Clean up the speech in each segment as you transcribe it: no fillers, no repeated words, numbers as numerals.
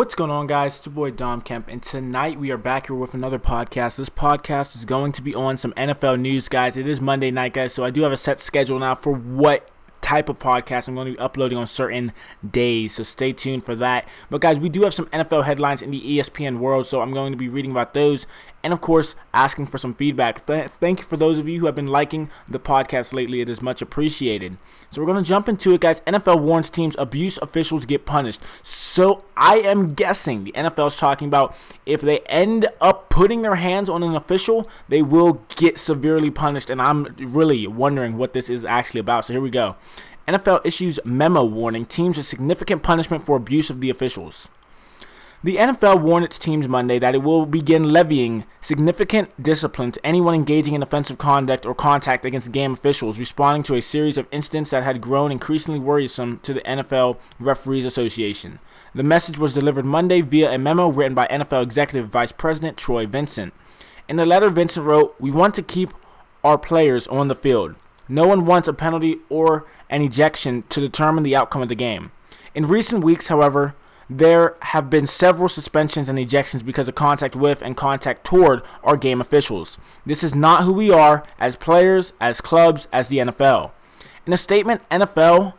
What's going on, guys? It's your boy Dom Kemp, and tonight we are back here with another podcast. This podcast is going to be on some NFL news, guys. It is Monday night, guys, so I do have a set schedule now for what type of podcast I'm going to be uploading on certain days, so stay tuned for that. But guys, we do have some NFL headlines in the ESPN world, so I'm going to be reading about those and of course asking for some feedback. Thank you for those of you who have been liking the podcast lately. It is much appreciated. So we're going to jump into it, guys. NFL warns teams abuse officials get punished. So I am guessing the NFL is talking about if they end up putting their hands on an official, they will get severely punished, and I'm really wondering what this is actually about. So here we go. NFL issues memo warning teams a significant punishment for abuse of the officials. The NFL warned its teams Monday that it will begin levying significant discipline to anyone engaging in offensive conduct or contact against game officials, responding to a series of incidents that had grown increasingly worrisome to the NFL Referees Association. The message was delivered Monday via a memo written by NFL Executive Vice President Troy Vincent. In the letter, Vincent wrote, "We want to keep our players on the field. No one wants a penalty or an ejection to determine the outcome of the game. In recent weeks, however, there have been several suspensions and ejections because of contact with and contact toward our game officials. This is not who we are as players, as clubs, as the NFL." In a statement, NFL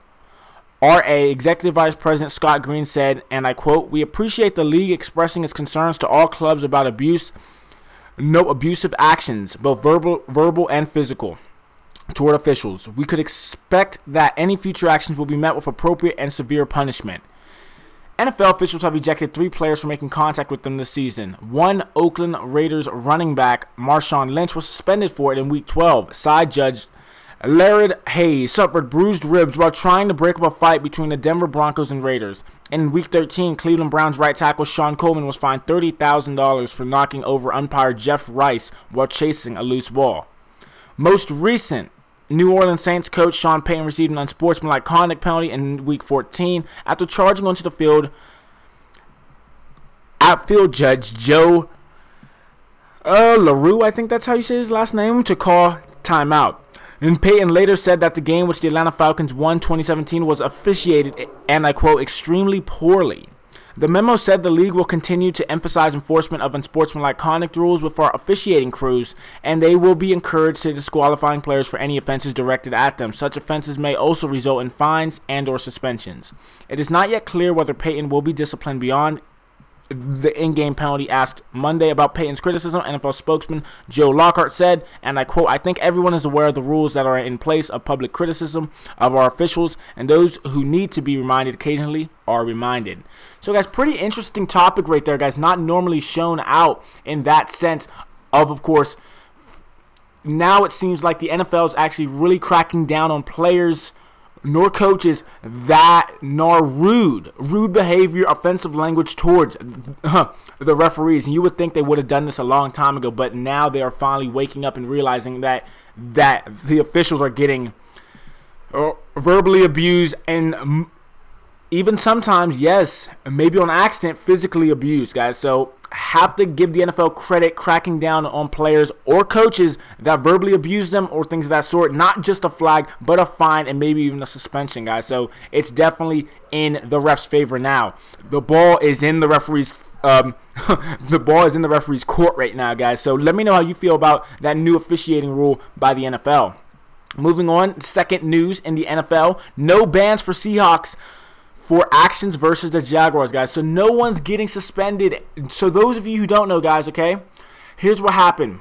RA Executive Vice President Scott Green said, and I quote, "We appreciate the league expressing its concerns to all clubs about no abusive actions, both verbal and physical, toward officials. We could expect that any future actions will be met with appropriate and severe punishment." NFL officials have ejected 3 players for making contact with them this season. One Oakland Raiders running back, Marshawn Lynch, was suspended for it in Week 12. Side judge Laird Hayes suffered bruised ribs while trying to break up a fight between the Denver Broncos and Raiders. In Week 13, Cleveland Browns right tackle Sean Coleman was fined $30,000 for knocking over umpire Jeff Rice while chasing a loose ball. Most recent, New Orleans Saints coach Sean Payton received an unsportsmanlike conduct penalty in Week 14 after charging onto the field outfield judge Joe LaRue, I think that's how you say his last name, to call timeout. And Payton later said that the game which the Atlanta Falcons won 2017 was officiated, and I quote, "extremely poorly." The memo said the league will continue to emphasize enforcement of unsportsmanlike conduct rules with our officiating crews, and they will be encouraged to disqualifying players for any offenses directed at them. Such offenses may also result in fines and/or suspensions. It is not yet clear whether Payton will be disciplined beyond the in-game penalty. Asked Monday about Payton's criticism, NFL spokesman Joe Lockhart said, and I quote, "I think everyone is aware of the rules that are in place of public criticism of our officials, and those who need to be reminded occasionally are reminded." So guys, pretty interesting topic right there, guys. Not normally shown out in that sense of course, now it seems like the NFL is actually really cracking down on players nor coaches that nor rude behavior, offensive language towards the referees. And you would think they would have done this a long time ago, but now they are finally waking up and realizing that the officials are getting verbally abused and even sometimes, yes, maybe on accident, physically abused, guys. So have to give the NFL credit cracking down on players or coaches that verbally abuse them or things of that sort. Not just a flag, but a fine and maybe even a suspension, guys. So it's definitely in the ref's favor now. The ball is in the referee's the ball is in the referee's court right now, guys. So let me know how you feel about that new officiating rule by the NFL. Moving on, second news in the NFL: no bans for Seahawks for actions versus the Jaguars, guys. So no one's getting suspended. So those of you who don't know, guys, okay, here's what happened.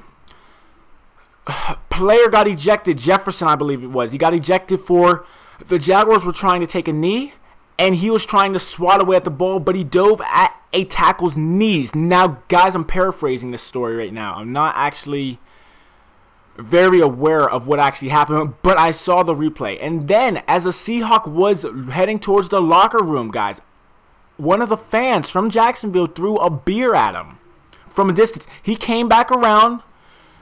Player got ejected, Jefferson, I believe it was. He got ejected for the Jaguars were trying to take a knee, and he was trying to swat away at the ball, but he dove at a tackle's knees. Now, guys, I'm paraphrasing this story right now. I'm not actually very aware of what actually happened, but I saw the replay. And then as a Seahawk was heading towards the locker room, guys, one of the fans from Jacksonville threw a beer at him from a distance. He came back around,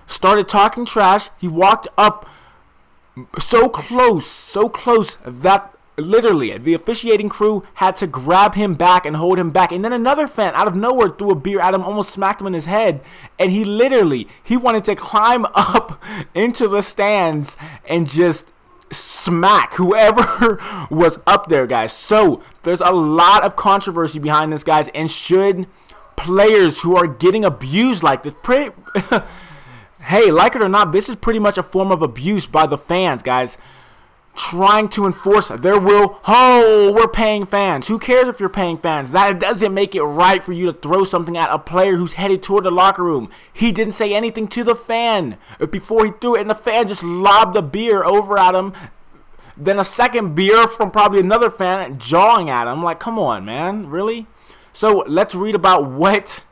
started talking trash. He walked up so close that literally the officiating crew had to grab him back and hold him back. And then another fan out of nowhere threw a beer at him, almost smacked him in his head, and he wanted to climb up into the stands and just smack whoever was up there, guys. So there's a lot of controversy behind this, guys, and should players who are getting abused like this, hey, like it or not, this is pretty much a form of abuse by the fans, guys, trying to enforce their will. Oh, we're paying fans. Who cares if you're paying fans? That doesn't make it right for you to throw something at a player who's headed toward the locker room. He didn't say anything to the fan before he threw it, and the fan just lobbed a beer over at him. Then a second beer from probably another fan jawing at him. Like, come on, man, really? So let's read about what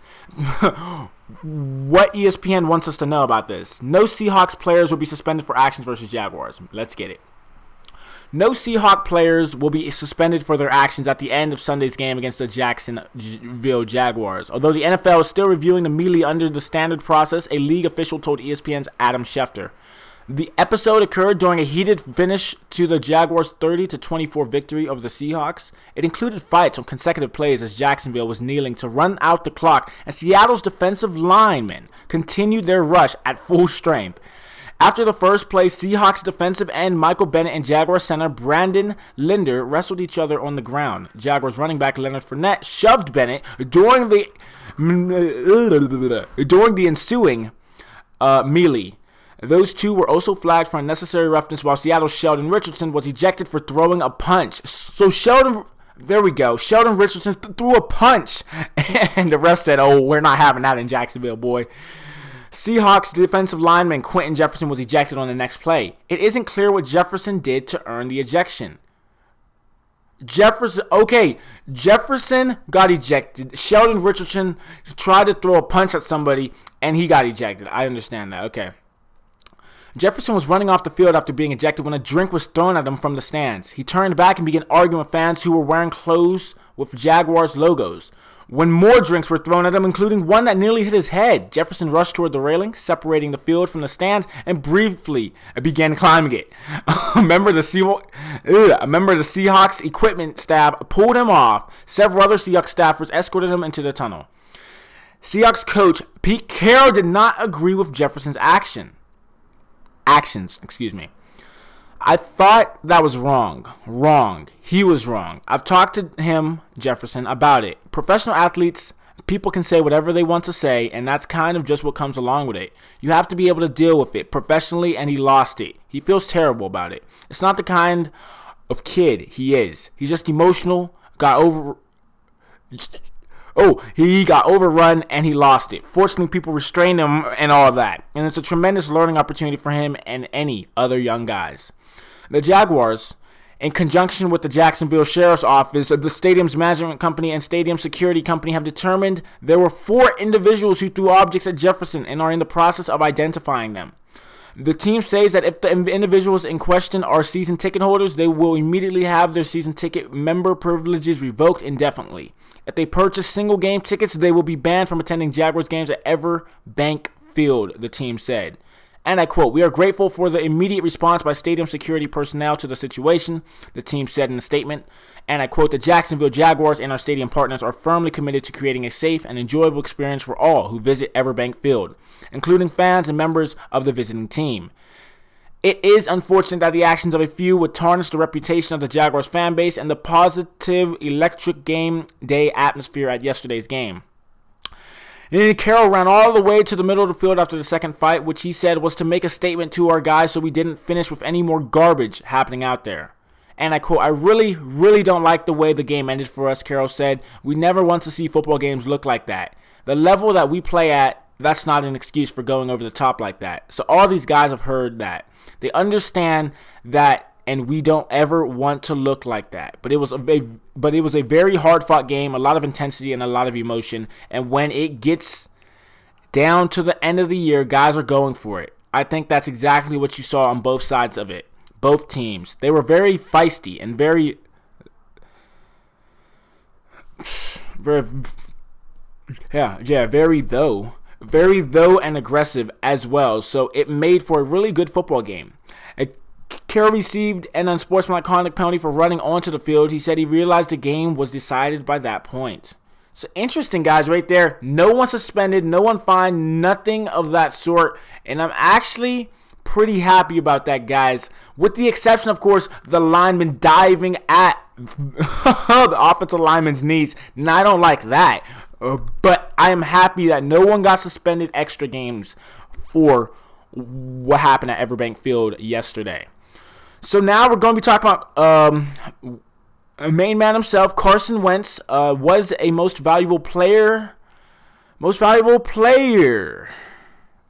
ESPN wants us to know about this. No Seahawks players will be suspended for actions versus Jaguars. Let's get it. No Seahawks players will be suspended for their actions at the end of Sunday's game against the Jacksonville Jaguars. Although the NFL is still reviewing the melee under the standard process, a league official told ESPN's Adam Schefter. The episode occurred during a heated finish to the Jaguars' 30-24 victory over the Seahawks. It included fights on consecutive plays as Jacksonville was kneeling to run out the clock, and Seattle's defensive linemen continued their rush at full strength. After the first play, Seahawks defensive end Michael Bennett and Jaguars center Brandon Linder wrestled each other on the ground. Jaguars running back Leonard Fournette shoved Bennett during the ensuing melee. Those two were also flagged for unnecessary roughness, while Seattle's Sheldon Richardson was ejected for throwing a punch. So Sheldon Richardson threw a punch, and the rest said, oh, we're not having that in Jacksonville, boy. Seahawks defensive lineman Quentin Jefferson was ejected on the next play. It isn't clear what Jefferson did to earn the ejection. Jefferson got ejected. Sheldon Richardson tried to throw a punch at somebody, and he got ejected. I understand that. Okay. Jefferson was running off the field after being ejected when a drink was thrown at him from the stands. He turned back and began arguing with fans who were wearing clothes with Jaguars logos. When more drinks were thrown at him, including one that nearly hit his head, Jefferson rushed toward the railing, separating the field from the stands, and briefly began climbing it. A member of the Seahawks equipment staff pulled him off. Several other Seahawks staffers escorted him into the tunnel. Seahawks coach Pete Carroll did not agree with Jefferson's actions. I thought that was wrong. He was wrong. I've talked to him, Jefferson, about it. Professional athletes, people can say whatever they want to say, and that's kind of just what comes along with it. You have to be able to deal with it professionally, and he lost it. He feels terrible about it. It's not the kind of kid he is. He's just emotional, he got overrun and he lost it. Fortunately, people restrained him and all that. And it's a tremendous learning opportunity for him and any other young guys. The Jaguars, in conjunction with the Jacksonville Sheriff's Office, the stadium's management company, and stadium security company, have determined there were 4 individuals who threw objects at Jefferson and are in the process of identifying them. The team says that if the individuals in question are season ticket holders, they will immediately have their season ticket member privileges revoked indefinitely. If they purchase single game tickets, they will be banned from attending Jaguars games at Everbank Field, the team said. And I quote, "We are grateful for the immediate response by stadium security personnel to the situation," the team said in a statement. And I quote, "The Jacksonville Jaguars and our stadium partners are firmly committed to creating a safe and enjoyable experience for all who visit Everbank Field, including fans and members of the visiting team. It is unfortunate that the actions of a few would tarnish the reputation of the Jaguars fan base and the positive electric game day atmosphere at yesterday's game." And Carroll ran all the way to the middle of the field after the second fight, which he said was to make a statement to our guys so we didn't finish with any more garbage happening out there. And I quote, "I really don't like the way the game ended for us," Carroll said. "We never want to see football games look like that. The level that we play at, that's not an excuse for going over the top like that." So all these guys have heard that. They understand that, and we don't ever want to look like that. But it was a very hard-fought game, a lot of intensity and a lot of emotion. And when it gets down to the end of the year, guys are going for it. I think that's exactly what you saw on both sides of it. Both teams. They were very feisty and very and aggressive as well. So it made for a really good football game. Carroll received an unsportsmanlike conduct penalty for running onto the field. He said he realized the game was decided by that point. So interesting, guys, right there. No one suspended, no one fined, nothing of that sort. And I'm actually Pretty happy about that, guys. With the exception, of course, the lineman diving at the offensive lineman's knees. And I don't like that. But I am happy that no one got suspended extra games for what happened at Everbank Field yesterday. So now we're going to be talking about a main man himself, Carson Wentz, was a most valuable player.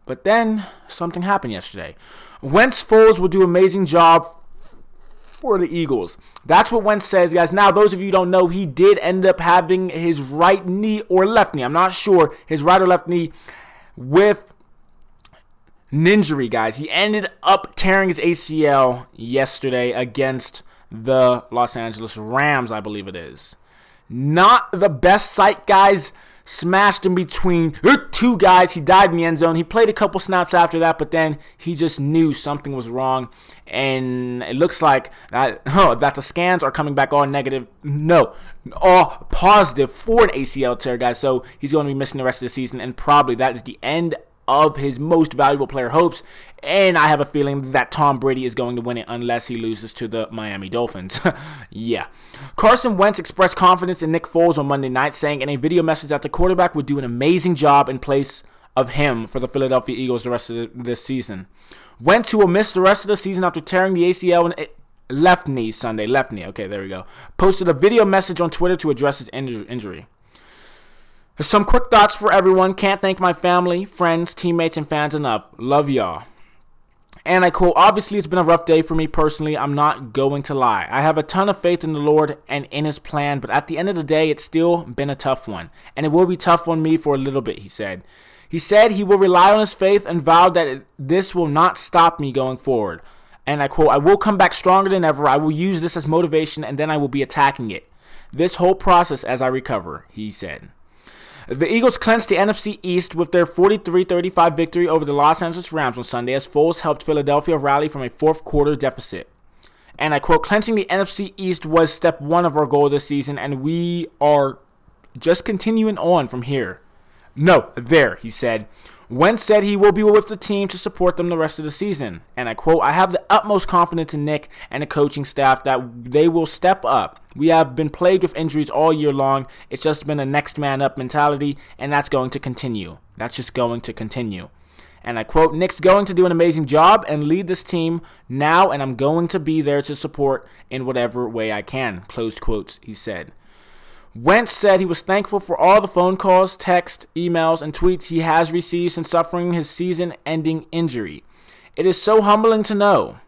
But then something happened yesterday. Wentz Foles will do an amazing job for the Eagles. That's what Wentz says, guys. Now, those of you who don't know, he did end up having his right knee or left knee, I'm not sure, his right or left knee with an injury, guys. He ended up tearing his ACL yesterday against the Los Angeles Rams, I believe it is. Not the best sight, guys. Smashed in between two guys. He died in the end zone. He played a couple snaps after that, but then he just knew something was wrong. And it looks like that the scans are coming back all negative. No, all positive for an ACL tear, guys. So he's going to be missing the rest of the season, and probably that is the end of his most valuable player hopes. And I have a feeling that Tom Brady is going to win it unless he loses to the Miami Dolphins. Yeah. Carson Wentz expressed confidence in Nick Foles on Monday night, saying in a video message that the quarterback would do an amazing job in place of him for the Philadelphia Eagles the rest of this season. Wentz, who will miss the rest of the season after tearing the ACL and left knee Sunday. Left knee. Okay, there we go. Posted a video message on Twitter to address his injury. Some quick thoughts for everyone. Can't thank my family, friends, teammates, and fans enough. Love y'all. And I quote, obviously it's been a rough day for me personally. I'm not going to lie. I have a ton of faith in the Lord and in his plan, but at the end of the day, it's still been a tough one. And it will be tough on me for a little bit, he said. He said he will rely on his faith and vowed that this will not stop me going forward. And I quote, I will come back stronger than ever. I will use this as motivation, and then I will be attacking it. This whole process as I recover, he said. The Eagles clinched the NFC East with their 43-35 victory over the Los Angeles Rams on Sunday as Foles helped Philadelphia rally from a fourth-quarter deficit. And I quote, clinching the NFC East was step one of our goal this season, and we are just continuing on from here. No, there, he said. Wentz said he will be with the team to support them the rest of the season. And I quote, I have the utmost confidence in Nick and the coaching staff that they will step up. We have been plagued with injuries all year long. It's just been a next man up mentality, and that's going to continue. That's just going to continue. And I quote, Nick's going to do an amazing job and lead this team now, and I'm going to be there to support in whatever way I can. Closed quotes, he said. Wentz said he was thankful for all the phone calls, texts, emails, and tweets he has received since suffering his season-ending injury. It is so humbling to know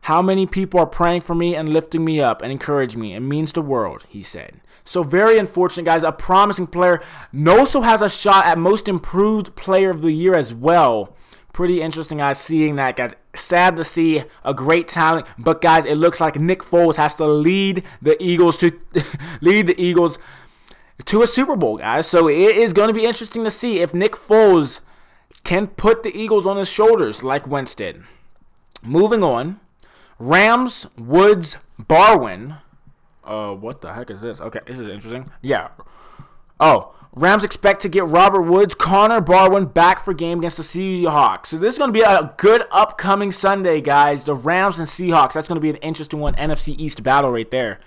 how many people are praying for me and lifting me up and encouraging me. It means the world, he said. So very unfortunate, guys. A promising player. Also has a shot at most improved player of the year as well. Pretty interesting, guys, seeing that, guys. Sad to see a great talent, but guys, it looks like Nick Foles has to lead the Eagles to a Super Bowl, guys. So it is going to be interesting to see if Nick Foles can put the Eagles on his shoulders like Wentz did. Moving on, Rams, Woods, Barwin. What the heck is this? Okay, this is interesting. Yeah. Oh. Rams expect to get Robert Woods, Connor Barwin back for game against the Seahawks. So this is going to be a good upcoming Sunday, guys. The Rams and Seahawks. That's going to be an interesting one. NFC East battle right there.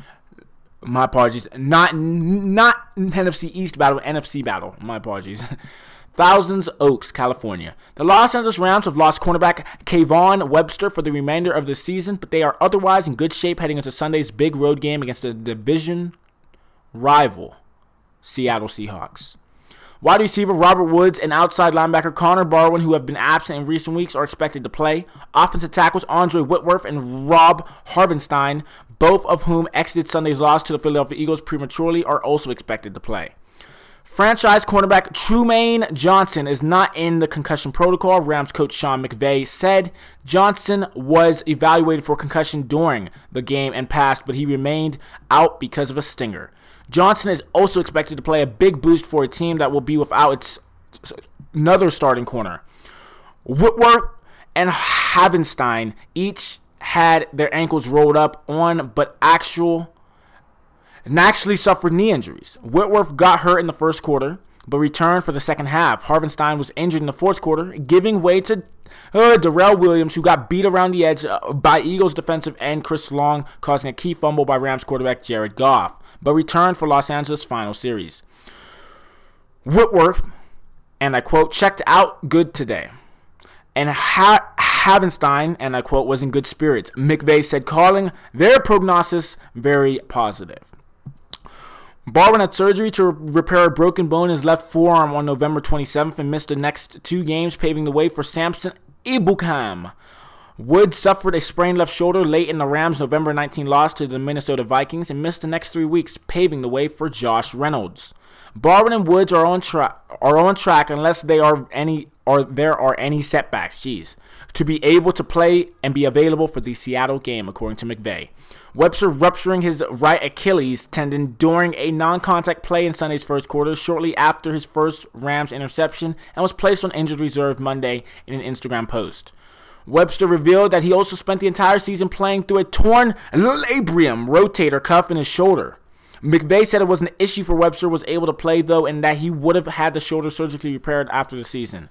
My apologies. Not NFC East battle, NFC battle. My apologies. Thousands Oaks, California. The Los Angeles Rams have lost cornerback Kayvon Webster for the remainder of the season, but they are otherwise in good shape heading into Sunday's big road game against the division rival Seattle Seahawks. Wide receiver Robert Woods and outside linebacker Connor Barwin, who have been absent in recent weeks, are expected to play. Offensive tackles Andre Whitworth and Rob Harvenstein, both of whom exited Sunday's loss to the Philadelphia Eagles prematurely, are also expected to play. Franchise cornerback Trumaine Johnson is not in the concussion protocol. Rams coach Sean McVay said Johnson was evaluated for concussion during the game and passed, but he remained out because of a stinger. Johnson is also expected to play, a big boost for a team that will be without its another starting corner. Whitworth and Havenstein each had their ankles rolled up on, but actually suffered knee injuries. Whitworth got hurt in the first quarter but returned for the second half. Harvenstein was injured in the fourth quarter, giving way to Darrell Williams, who got beat around the edge by Eagles defensive end Chris Long, causing a key fumble by Rams quarterback Jared Goff, but returned for Los Angeles' final series. Whitworth, and I quote, checked out good today. And Havenstein, and I quote, was in good spirits. McVay said, calling their prognosis very positive. Barwin had surgery to repair a broken bone in his left forearm on November 27th and missed the next 2 games, paving the way for Samson Ebukam. Woods suffered a sprained left shoulder late in the Rams' November 19 loss to the Minnesota Vikings and missed the next 3 weeks, paving the way for Josh Reynolds. Barwin and Woods are on track unless there are any setbacks, to be able to play and be available for the Seattle game, according to McVay. Webster rupturing his right Achilles tendon during a non-contact play in Sunday's first quarter shortly after his first Rams interception and was placed on injured reserve Monday in an Instagram post. Webster revealed that he also spent the entire season playing through a torn labrium rotator cuff in his shoulder. McVay said it was an issue for Webster was able to play, though, and that he would have had the shoulder surgically repaired after the season.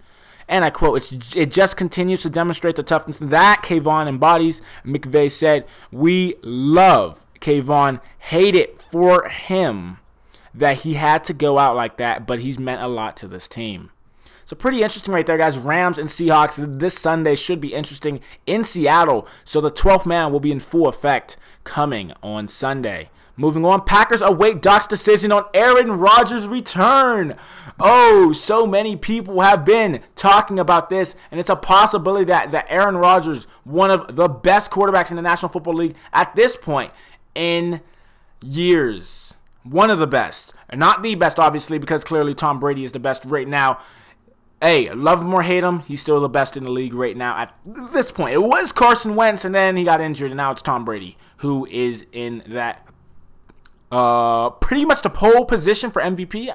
And I quote, it just continues to demonstrate the toughness that Kayvon embodies. McVay said, we love Kayvon, hate it for him that he had to go out like that, but he's meant a lot to this team. So pretty interesting right there, guys. Rams and Seahawks this Sunday should be interesting in Seattle. So the 12th man will be in full effect coming on Sunday. Moving on, Packers await Doc's decision on Aaron Rodgers' return. Oh, so many people have been talking about this, and it's a possibility that Aaron Rodgers, one of the best quarterbacks in the National Football League at this point in years, one of the best. Not the best, obviously, because clearly Tom Brady is the best right now. Hey, love him or hate him, he's still the best in the league right now at this point. It was Carson Wentz, and then he got injured, and now it's Tom Brady, who is in that pretty much the pole position for MVP.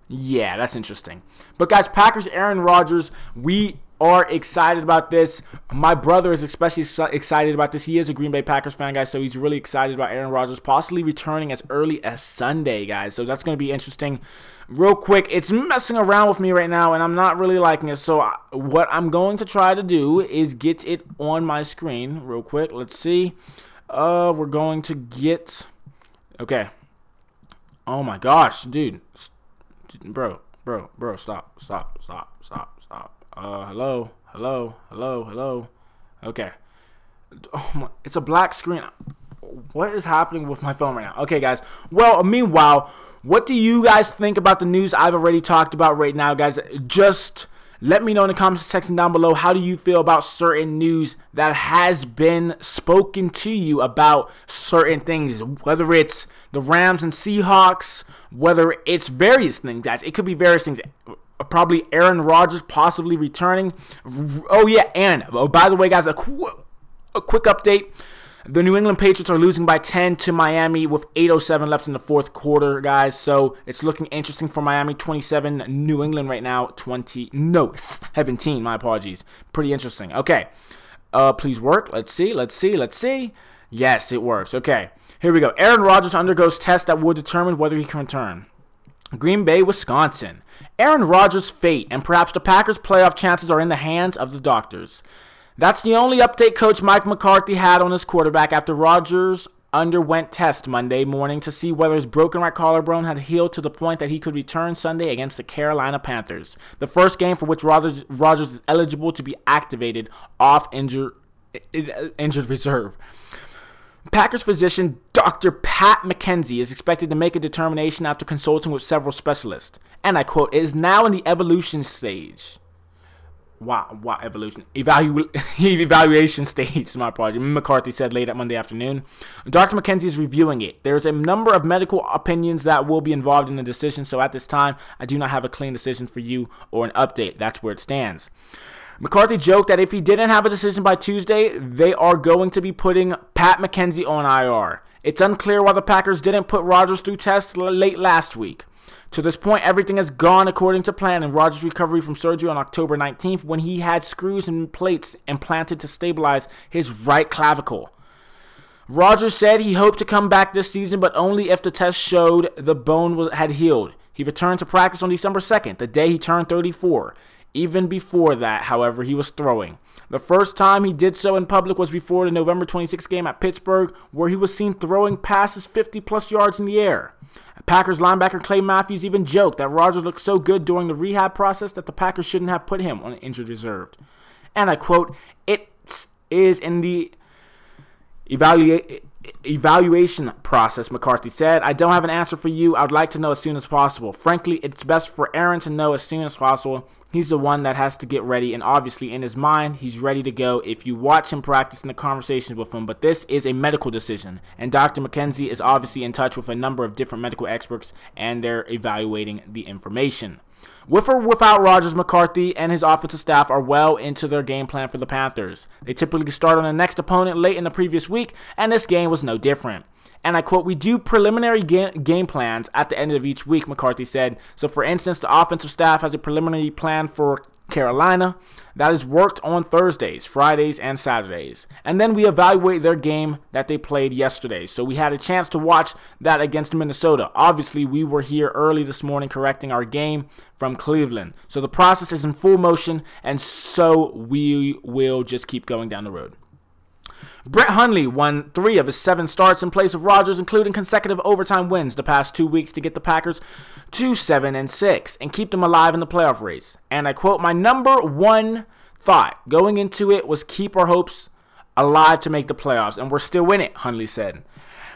Yeah, that's interesting. But guys, Packers, Aaron Rodgers, we are excited about this. My brother is especially excited about this. He is a Green Bay Packers fan, guys, so he's really excited about Aaron Rodgers possibly returning as early as Sunday, guys. So that's going to be interesting. Real quick, it's messing around with me right now, and I'm not really liking it. So what I'm going to try to do is get it on my screen real quick. Let's see. We're going to get... Okay. Oh my gosh, dude. Bro, stop. Hello. Okay. Oh my, it's a black screen. What is happening with my phone right now? Okay, guys. Well, meanwhile, what do you guys think about the news I've already talked about right now, guys? Just let me know in the comments section down below. How do you feel about certain news that has been spoken to you about certain things? Whether it's the Rams and Seahawks, whether it's various things, guys. It could be various things. Probably Aaron Rodgers possibly returning. Oh, yeah, and by the way, guys, a quick update. The New England Patriots are losing by 10 to Miami with 8:07 left in the fourth quarter, guys. So it's looking interesting for Miami. 27, New England right now, 17. My apologies. Pretty interesting. Okay. Please work. Let's see. Yes, it works. Okay. Here we go. Aaron Rodgers undergoes tests that will determine whether he can return. Green Bay, Wisconsin. Aaron Rodgers' fate and perhaps the Packers' playoff chances are in the hands of the doctors. That's the only update Coach Mike McCarthy had on his quarterback after Rodgers underwent tests Monday morning to see whether his broken right collarbone had healed to the point that he could return Sunday against the Carolina Panthers, the first game for which Rodgers is eligible to be activated off injured reserve. Packers physician Dr. Pat McKenzie is expected to make a determination after consulting with several specialists. And I quote, it is now in the evolution stage. Wow, evolution. Evaluation stage, my apologies. McCarthy said late at Monday afternoon. Dr. McKenzie is reviewing it. There's a number of medical opinions that will be involved in the decision, so at this time, I do not have a clean decision for you or an update. That's where it stands. McCarthy joked that if he didn't have a decision by Tuesday, they are going to be putting Pat McKenzie on IR. It's unclear why the Packers didn't put Rodgers through tests late last week. To this point, everything has gone according to plan in Rodgers' recovery from surgery on October 19th when he had screws and plates implanted to stabilize his right clavicle. Rodgers said he hoped to come back this season, but only if the test showed the bone had healed. He He returned to practice on December 2nd, the day he turned 34. Even before that, however, he was throwing. The first time he did so in public was before the November 26th game at Pittsburgh, where he was seen throwing passes 50-plus yards in the air. Packers linebacker Clay Matthews even joked that Rodgers looked so good during the rehab process that the Packers shouldn't have put him on injured reserve. And I quote, "It is in the evaluation process," McCarthy said. "I don't have an answer for you. I would like to know as soon as possible. Frankly, it's best for Aaron to know as soon as possible. He's the one that has to get ready, and obviously in his mind, he's ready to go if you watch him practice in the conversations with him. But this is a medical decision, and Dr. McKenzie is obviously in touch with a number of different medical experts, and they're evaluating the information." With or without Rodgers, McCarthy and his offensive staff are well into their game plan for the Panthers. They typically start on the next opponent late in the previous week, and this game was no different. And I quote, "We do preliminary game plans at the end of each week," McCarthy said. So, for instance, the offensive staff has a preliminary plan for Carolina that is worked on Thursdays, Fridays, and Saturdays. And then we evaluate their game that they played yesterday. So we had a chance to watch that against Minnesota. Obviously, we were here early this morning correcting our game from Cleveland. So the process is in full motion, and so we will just keep going down the road. Brett Hundley won 3 of his 7 starts in place of Rodgers, including consecutive overtime wins the past 2 weeks to get the Packers to 7-6 and keep them alive in the playoff race. And I quote, "My number one thought going into it was keep our hopes alive to make the playoffs, and we're still in it," Hundley said.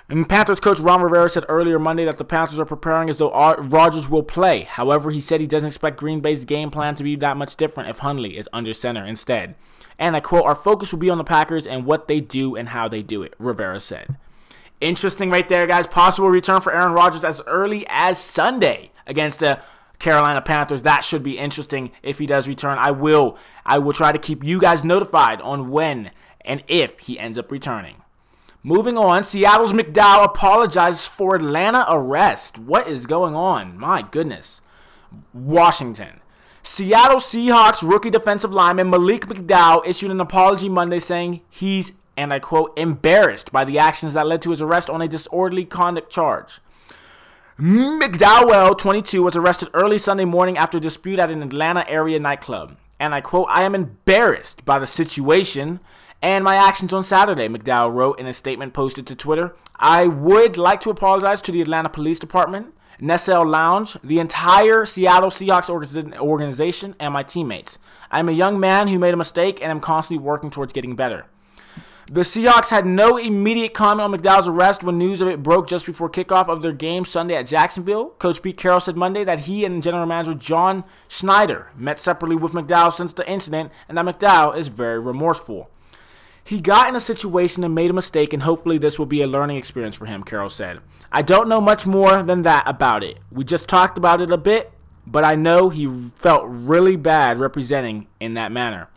And Panthers coach Ron Rivera said earlier Monday that the Panthers are preparing as though Rodgers will play. However, he said he doesn't expect Green Bay's game plan to be that much different if Hundley is under center instead. And I quote, "Our focus will be on the Packers and what they do and how they do it," Rivera said. Interesting right there, guys. Possible return for Aaron Rodgers as early as Sunday against the Carolina Panthers. That should be interesting if he does return. I will try to keep you guys notified on when and if he ends up returning. Moving on, Seattle's McDowell apologizes for Atlanta arrest. What is going on? My goodness. Washington. Seattle Seahawks rookie defensive lineman Malik McDowell issued an apology Monday saying he's, and I quote, "embarrassed by the actions that led to his arrest on a disorderly conduct charge." McDowell, 22, was arrested early Sunday morning after a dispute at an Atlanta area nightclub. And I quote, "I am embarrassed by the situation and my actions on Saturday," McDowell wrote in a statement posted to Twitter. "I would like to apologize to the Atlanta Police Department, Nessel Lounge, the entire Seattle Seahawks organization, and my teammates. I'm a young man who made a mistake and am constantly working towards getting better." The Seahawks had no immediate comment on McDowell's arrest when news of it broke just before kickoff of their game Sunday at Jacksonville. Coach Pete Carroll said Monday that he and general manager John Schneider met separately with McDowell since the incident and that McDowell is very remorseful. "He got in a situation and made a mistake, and hopefully this will be a learning experience for him," Carroll said. "I don't know much more than that about it. We just talked about it a bit, but I know he felt really bad representing in that manner."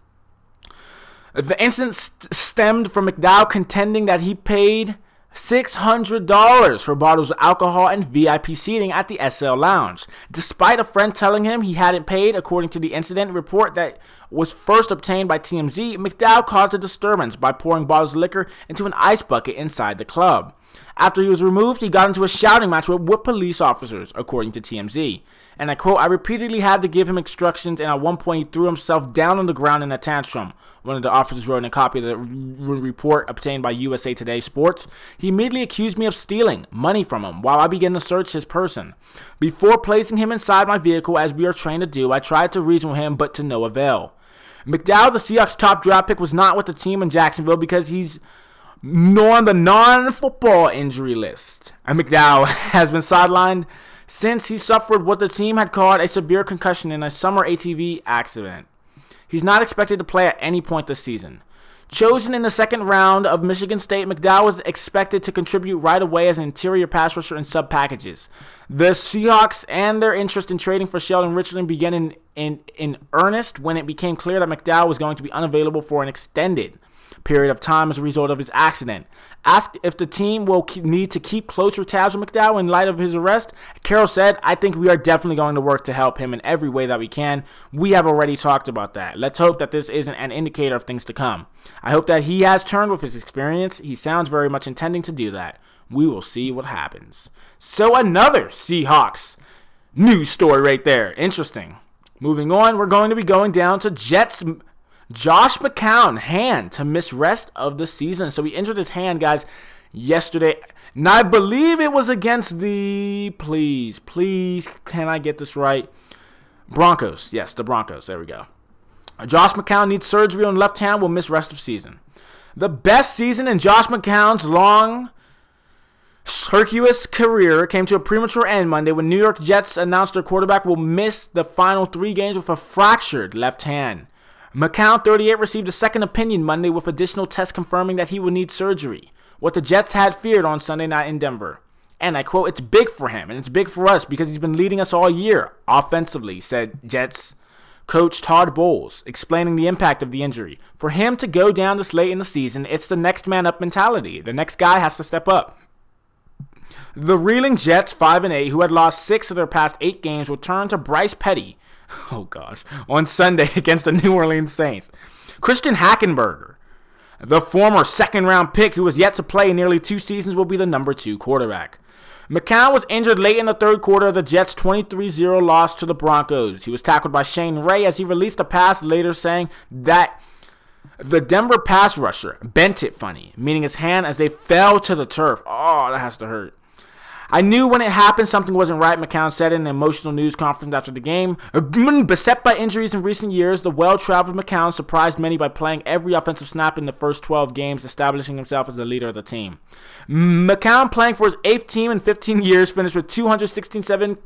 The incident stemmed from McDowell contending that he paid $600 for bottles of alcohol and VIP seating at the SL Lounge, despite a friend telling him he hadn't paid. According to the incident report that was first obtained by TMZ, McDowell caused a disturbance by pouring bottles of liquor into an ice bucket inside the club. After he was removed, he got into a shouting match with police officers, according to TMZ. And I quote, "I repeatedly had to give him instructions, and at one point he threw himself down on the ground in a tantrum," one of the officers wrote in a copy of the report obtained by USA Today Sports. "He immediately accused me of stealing money from him while I began to search his person. Before placing him inside my vehicle, as we are trained to do, I tried to reason with him, but to no avail." McDowell, the Seahawks' top draft pick, was not with the team in Jacksonville because he's on the non-football injury list. And McDowell has been sidelined since he suffered what the team had called a severe concussion in a summer ATV accident. He's not expected to play at any point this season. Chosen in the second round of Michigan State, McDowell was expected to contribute right away as an interior pass rusher in sub-packages. The Seahawks and their interest in trading for Sheldon Richardson began in earnest when it became clear that McDowell was going to be unavailable for an extended period of time as a result of his accident. Asked if the team will need to keep closer tabs on McDowell in light of his arrest, Carroll said, "I think we are definitely going to work to help him in every way that we can. We have already talked about that. Let's hope that this isn't an indicator of things to come. I hope that he has turned with his experience. He sounds very much intending to do that. We will see what happens." So another Seahawks news story right there. Interesting. Moving on, we're going to be going down to Jets. Josh McCown, hand to miss rest of the season. So he injured his hand, guys, yesterday. And I believe it was against the, please, can I get this right? Broncos. Yes, the Broncos. There we go. Josh McCown needs surgery on left hand, will miss rest of season. The best season in Josh McCown's long, circuitous career came to a premature end Monday when New York Jets announced their quarterback will miss the final 3 games with a fractured left hand. McCown, 38, received a second opinion Monday with additional tests confirming that he will need surgery, what the Jets had feared on Sunday night in Denver. And I quote, "It's big for him, and it's big for us because he's been leading us all year offensively," said Jets coach Todd Bowles, explaining the impact of the injury. For him to go down this late in the season, it's the next man up mentality. The next guy has to step up. The reeling Jets, 5-8, who had lost 6 of their past 8 games, will turn to Bryce Petty, on Sunday against the New Orleans Saints. Christian Hackenberger, the former second-round pick who has yet to play in nearly 2 seasons, will be the number 2 quarterback. McCown was injured late in the third quarter of the Jets' 23-0 loss to the Broncos. He was tackled by Shane Ray as he released a pass, later saying that the Denver pass rusher bent it funny, meaning his hand as they fell to the turf. Oh, that has to hurt. "I knew when it happened something wasn't right," McCown said in an emotional news conference after the game. Beset by injuries in recent years, the well-traveled McCown surprised many by playing every offensive snap in the first 12 games, establishing himself as the leader of the team. McCown, playing for his 8th team in 15 years, finished with 267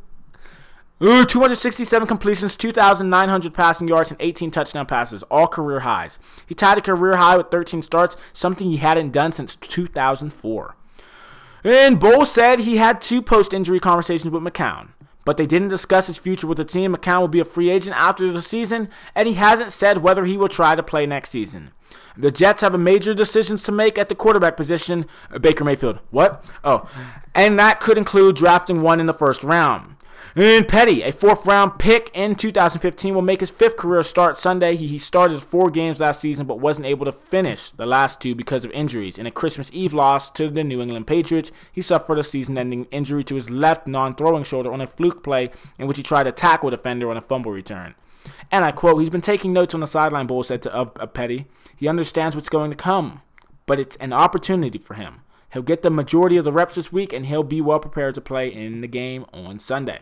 completions, 2,900 passing yards, and 18 touchdown passes, all career highs. He tied a career high with 13 starts, something he hadn't done since 2004. And Bowles said he had 2 post-injury conversations with McCown, but they didn't discuss his future with the team. McCown will be a free agent after the season, and he hasn't said whether he will try to play next season. The Jets have a major decisions to make at the quarterback position. Baker Mayfield. What? Oh, and that could include drafting one in the first round. And Petty, a 4th-round pick in 2015, will make his 5th career start Sunday. He started 4 games last season but wasn't able to finish the last 2 because of injuries. In a Christmas Eve loss to the New England Patriots, he suffered a season-ending injury to his left non-throwing shoulder on a fluke play in which he tried to tackle a defender on a fumble return. And I quote, "He's been taking notes on the sideline," Bowles said to Petty. "He understands what's going to come, but it's an opportunity for him. He'll get the majority of the reps this week, and he'll be well prepared to play in the game on Sunday."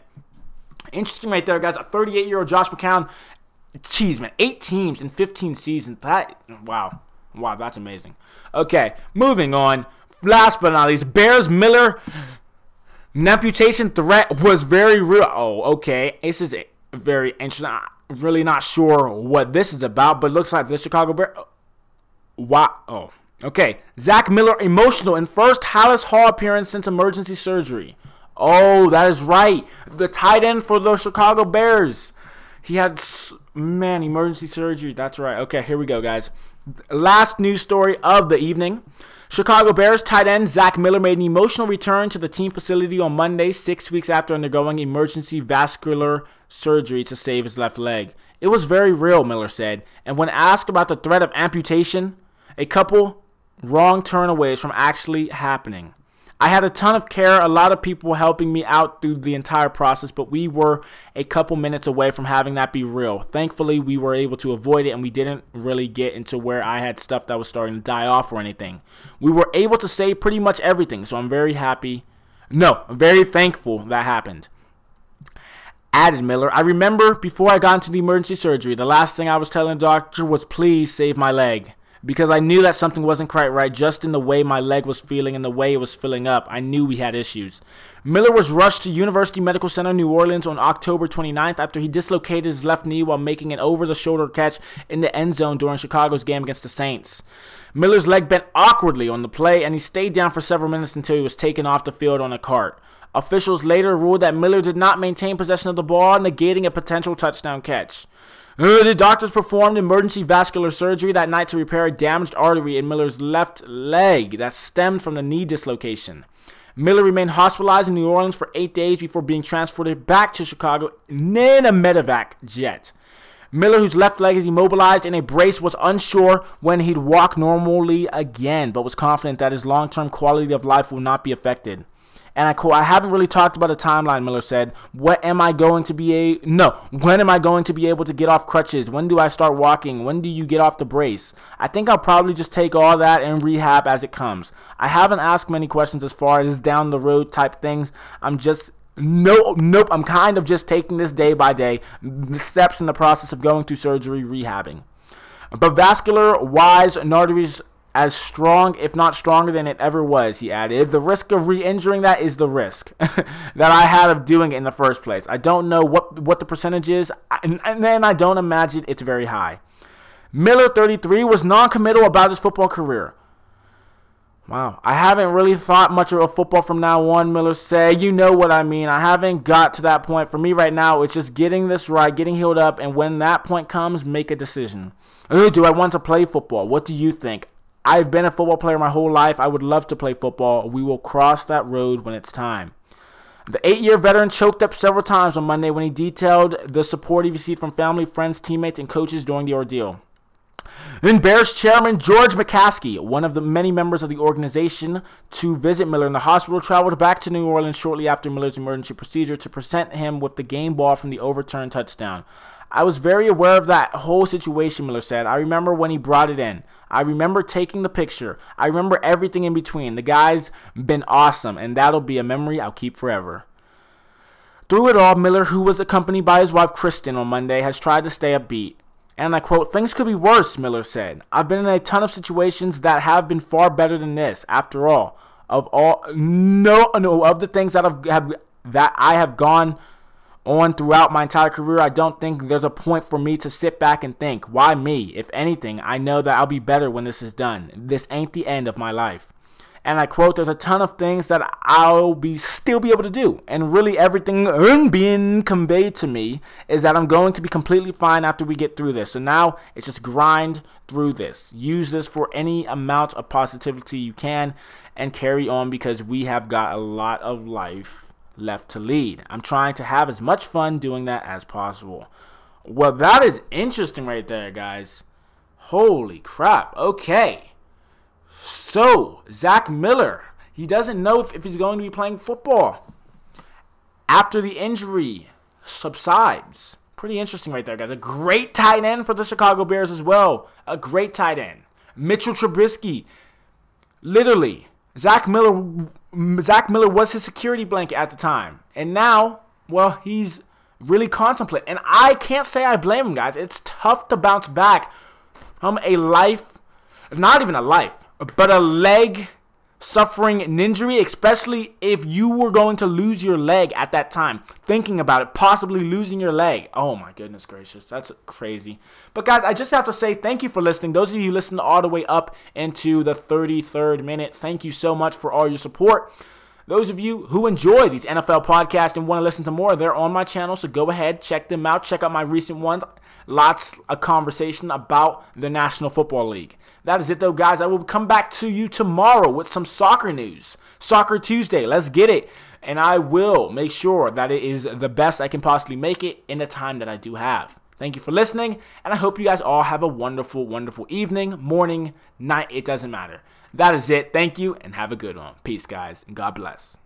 Interesting right there, guys. A 38-year-old Josh McCown. Jeez, man. 8 teams in 15 seasons. Wow, that's amazing. Okay, moving on. Last but not least, Bears Miller. An amputation threat was very real. Oh, okay. This is very interesting. I'm really not sure what this is about, but it looks like the Chicago Bears. Wow. Oh, okay. Zach Miller emotional in first Hallis Hall appearance since emergency surgery. Oh, that is right. The tight end for the Chicago Bears. He had, emergency surgery. That's right. Okay, here we go, guys. Last news story of the evening. Chicago Bears tight end Zach Miller made an emotional return to the team facility on Monday, 6 weeks after undergoing emergency vascular surgery to save his left leg. "It was very real," Miller said. And when asked about the threat of amputation, a couple wrong turnaways from actually happening. "I had a ton of care, a lot of people helping me out through the entire process, but we were a couple minutes away from having that be real. Thankfully, we were able to avoid it, and we didn't really get into where I had stuff that was starting to die off or anything. We were able to save pretty much everything, so I'm very thankful that happened." Added Miller, "I remember before I got into the emergency surgery, the last thing I was telling the doctor was please save my leg. Because I knew that something wasn't quite right just in the way my leg was feeling and the way it was filling up. I knew we had issues." Miller was rushed to University Medical Center New Orleans on October 29th after he dislocated his left knee while making an over-the-shoulder catch in the end zone during Chicago's game against the Saints. Miller's leg bent awkwardly on the play, and he stayed down for several minutes until he was taken off the field on a cart. Officials later ruled that Miller did not maintain possession of the ball, negating a potential touchdown catch. The doctors performed emergency vascular surgery that night to repair a damaged artery in Miller's left leg that stemmed from the knee dislocation. Miller remained hospitalized in New Orleans for 8 days before being transported back to Chicago in a medevac jet. Miller, whose left leg is immobilized in a brace, was unsure when he'd walk normally again, but was confident that his long-term quality of life will not be affected. And I quote, "I haven't really talked about a timeline," Miller said. When am I going to be able to get off crutches? When do I start walking? When do you get off the brace? I think I'll probably just take all that and rehab as it comes. I haven't asked many questions as far as down the road type things. I'm kind of just taking this day by day, the steps in the process of going through surgery, rehabbing. But vascular-wise, Rodgers as strong, if not stronger than it ever was," he added. "The risk of re-injuring that is the risk that I had of doing it in the first place. I don't know what the percentage is, and then I don't imagine it's very high." Miller, 33, was non-committal about his football career. Wow. "I haven't really thought much of football from now on," Miller said. "You know what I mean. I haven't got to that point. For me right now, it's just getting this right, getting healed up, and when that point comes, make a decision. Do I want to play football? What do you think? I've been a football player my whole life. I would love to play football. We will cross that road when it's time." The 8-year veteran choked up several times on Monday when he detailed the support he received from family, friends, teammates, and coaches during the ordeal. Then Bears chairman George McCaskey, one of the many members of the organization to visit Miller in the hospital, traveled back to New Orleans shortly after Miller's emergency procedure to present him with the game ball from the overturned touchdown. "I was very aware of that whole situation," Miller said. "I remember when he brought it in. I remember taking the picture. I remember everything in between. The guy's been awesome, and that'll be a memory I'll keep forever." Through it all, Miller, who was accompanied by his wife Kristen on Monday, has tried to stay upbeat. And I quote, "Things could be worse," Miller said. "I've been in a ton of situations that have been far better than this. After all, of the things that I have gone on throughout my entire career, I don't think there's a point for me to sit back and think, why me? If anything, I know that I'll be better when this is done. This ain't the end of my life." And I quote, "There's a ton of things that I'll still be able to do. And really everything being conveyed to me is that I'm going to be completely fine after we get through this. So now it's just grind through this. Use this for any amount of positivity you can and carry on because we have got a lot of life left to lead. I'm trying to have as much fun doing that as possible." Well, that is interesting right there, guys. Holy crap. Okay. So, Zach Miller, he doesn't know if he's going to be playing football after the injury subsides. Pretty interesting right there, guys. A great tight end for the Chicago Bears as well. A great tight end. Mitchell Trubisky. Literally, Zach Miller was his security blanket at the time. And now, well, he's really contemplating. And I can't say I blame him, guys. It's tough to bounce back from a life, not even a life, but a leg suffering an injury, especially if you were going to lose your leg at that time. Thinking about it, possibly losing your leg. Oh my goodness gracious, that's crazy. But guys, I just have to say thank you for listening. Those of you who listened all the way up into the 33rd minute, thank you so much for all your support. Those of you who enjoy these NFL podcasts and want to listen to more, they're on my channel, so go ahead, check them out. Check out my recent ones. Lots of conversation about the National Football League. That is it, though, guys. I will come back to you tomorrow with some soccer news. Soccer Tuesday. Let's get it. And I will make sure that it is the best I can possibly make it in the time that I do have. Thank you for listening, and I hope you guys all have a wonderful, wonderful evening, morning, night. It doesn't matter. That is it. Thank you, and have a good one. Peace, guys, and God bless.